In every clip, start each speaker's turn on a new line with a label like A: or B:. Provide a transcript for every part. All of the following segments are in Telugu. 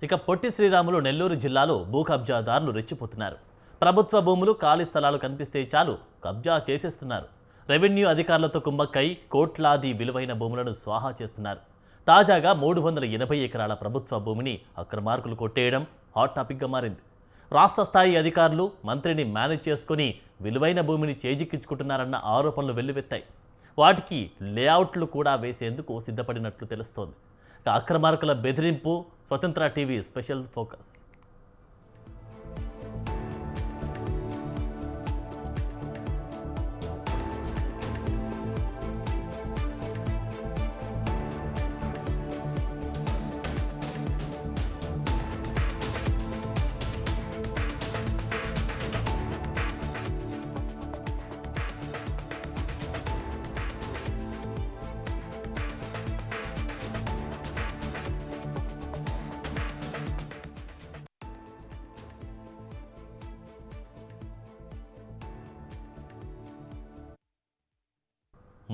A: ఇక పొట్టి శ్రీరాములు నెల్లూరు జిల్లాలో భూ కబ్జాదారులు రెచ్చిపోతున్నారు. ప్రభుత్వ భూములు ఖాళీ స్థలాలు కనిపిస్తే చాలు కబ్జా చేసేస్తున్నారు. రెవెన్యూ అధికారులతో కుమ్మక్కై కోట్లాది విలువైన భూములను స్వాహా చేస్తున్నారు. తాజాగా 380 ఎకరాల ప్రభుత్వ భూమిని అక్రమార్కులు కొట్టేయడం హాట్ టాపిక్గా మారింది. రాష్ట్ర స్థాయి అధికారులు మంత్రిని మేనేజ్ చేసుకుని విలువైన భూమిని చేజిక్కించుకుంటున్నారన్న ఆరోపణలు వెల్లువెత్తాయి. వాటికి లేఅవుట్లు కూడా వేసేందుకు సిద్ధపడినట్లు తెలుస్తోంది. అక్రమార్కుల బెదిరింపు స్వతంత్ర టీవీ స్పెషల్ ఫోకస్.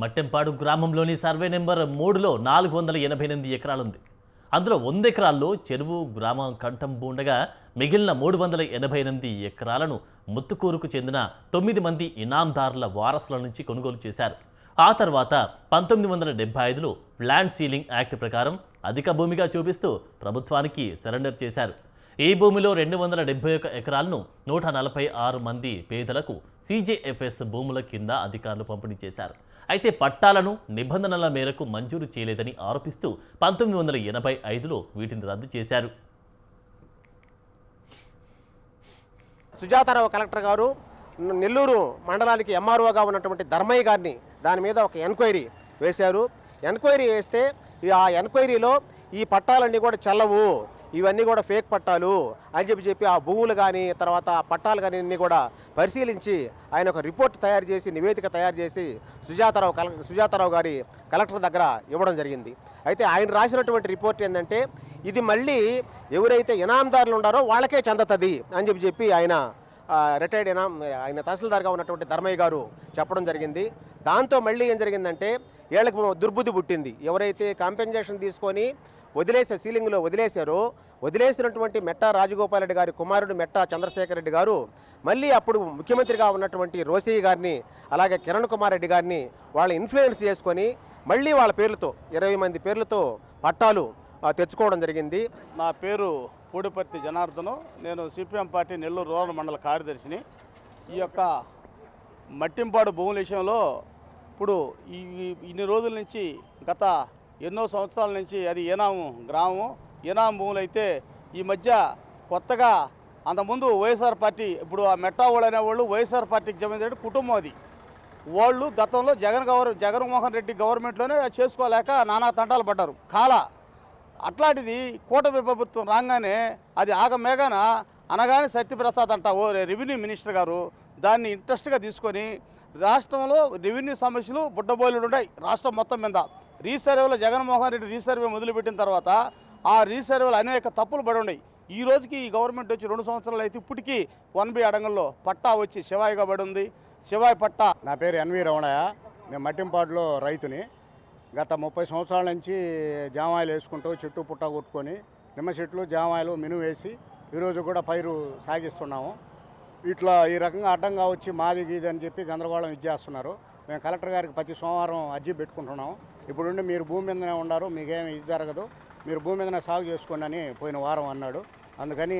A: మట్టెంపాడు గ్రామంలోని సర్వే నెంబర్ 3లో 488 ఎకరాలుంది. అందులో 100 ఎకరాల్లో చెరువు గ్రామం కంఠం ఉండగా మిగిలిన 388 ఎకరాలను ముత్తుకూరుకు చెందిన 9 మంది ఇనాందారుల వారసుల నుంచి కొనుగోలు చేశారు. ఆ తర్వాత 1975లో ల్యాండ్ సీలింగ్ యాక్ట్ ప్రకారం అధిక భూమిగా చూపిస్తూ ప్రభుత్వానికి సరెండర్ చేశారు. ఈ భూమిలో 271 ఎకరాలను 146 మంది పేదలకు CJFS భూముల కింద అధికారులు పంపిణీ చేశారు. అయితే పట్టాలను నిబంధనల మేరకు మంజూరు చేయలేదని ఆరోపిస్తూ 1985లో వీటిని రద్దు చేశారు.
B: సుజాతారావు కలెక్టర్ గారు నెల్లూరు మండలానికి MROగా ఉన్నటువంటి ధర్మయ్య గారిని దాని మీద ఒక ఎంక్వైరీ వేశారు. ఎంక్వైరీ వేస్తే ఆ ఎంక్వైరీలో ఈ పట్టాలన్నీ కూడా చెల్లవు, ఇవన్నీ కూడా ఫేక్ పట్టాలు అని చెప్పి ఆ భూములు కానీ తర్వాత పట్టాలు కానీ అన్నీ కూడా పరిశీలించి ఆయన ఒక రిపోర్ట్ తయారు చేసి నివేదిక తయారు చేసి సుజాతారావు గారి కలెక్టర్ దగ్గర ఇవ్వడం జరిగింది. అయితే ఆయన రాసినటువంటి రిపోర్ట్ ఏంటంటే ఇది మళ్ళీ ఎవరైతే ఇనాందారులు ఉన్నారో వాళ్ళకే చెందుతుంది అని చెప్పి ఆయన రిటైర్డ్ ఆయన తహసీల్దార్గా ఉన్నటువంటి ధర్మయ్య గారు చెప్పడం జరిగింది. దాంతో మళ్ళీ ఏం జరిగిందంటే వీళ్ళకి దుర్బుద్ధి పుట్టింది. ఎవరైతే కాంపెన్సేషన్ తీసుకొని సీలింగ్లో వదిలేసినటువంటి మెట్టా రాజగోపాల్ రెడ్డి గారి కుమారుడు మెట్టా చంద్రశేఖర్ రెడ్డి గారు మళ్ళీ అప్పుడు ముఖ్యమంత్రిగా ఉన్నటువంటి రోసయ్య గారిని అలాగే కిరణ్ కుమార్ రెడ్డి గారిని వాళ్ళ ఇన్ఫ్లుయెన్స్ చేసుకొని మళ్ళీ వాళ్ళ పేర్లతో 20 మంది పేర్లతో పట్టాలు తెచ్చుకోవడం జరిగింది.
C: నా పేరు పూడిపర్తి జనార్దను. నేను CPM పార్టీ నెల్లూరు రూరల్ మండల కార్యదర్శిని. ఈ యొక్క మట్టింపాడు భూముల విషయంలో ఇప్పుడు ఇన్ని రోజుల నుంచి గత ఎన్నో సంవత్సరాల నుంచి అది ఏనాము గ్రామం, ఏనాము భూములు అయితే ఈ మధ్య కొత్తగా అంతకుముందు వైఎస్ఆర్ పార్టీ, ఇప్పుడు ఆ మెట్టా వాళ్ళు అనేవాళ్ళు వైఎస్ఆర్ పార్టీకి చెందిన కుటుంబం. అది వాళ్ళు గతంలో జగన్మోహన్ రెడ్డి గవర్నమెంట్లోనే చేసుకోలేక నానా తంటాలు పడ్డారు అట్లాంటిది కూటమి ప్రభుత్వం రాగానే అది ఆగమేఘాన అనగానే సత్యప్రసాద్ అంట రెవెన్యూ మినిస్టర్ గారు దాన్ని ఇంట్రెస్ట్గా తీసుకొని రాష్ట్రంలో రెవెన్యూ సమస్యలు బుడ్డబోలుడు ఉన్నాయి రాష్ట్రం మొత్తం మీద. రీసర్వేలో జగన్మోహన్ రెడ్డి రీసర్వే మొదలుపెట్టిన తర్వాత ఆ రీసర్వేలు అనేక తప్పులు పడి ఉన్నాయి. ఈ రోజుకి ఈ గవర్నమెంట్ వచ్చి 2 సంవత్సరాలు అయితే ఇప్పటికీ 1B అడంగంలో పట్టా వచ్చి శివాయిగా పడి ఉంది. శివాయి పట్టా.
D: నా పేరు NV రమణయ్య. నేను మట్టింపాడులో రైతుని. గత 30 సంవత్సరాల నుంచి జామాయిలు వేసుకుంటూ చెట్టు పుట్ట కొట్టుకొని నిమ్మ చెట్లు జామాయిలు మినుము వేసి ఈరోజు కూడా పైరు సాగిస్తున్నాము. ఇట్లా ఈ రకంగా అడ్డంగా వచ్చి మాది గీది అని చెప్పి గందరగోళం ఇచ్చేస్తున్నారు. మేము కలెక్టర్ గారికి ప్రతి సోమవారం అర్జీ పెట్టుకుంటున్నాము. ఇప్పుడుండి మీరు భూమి మీదనే ఉండారు, మీకేమి ఇది జరగదు, మీరు భూమి మీదనే సాగు చేసుకోండి అని పోయిన వారం అన్నాడు. అందుకని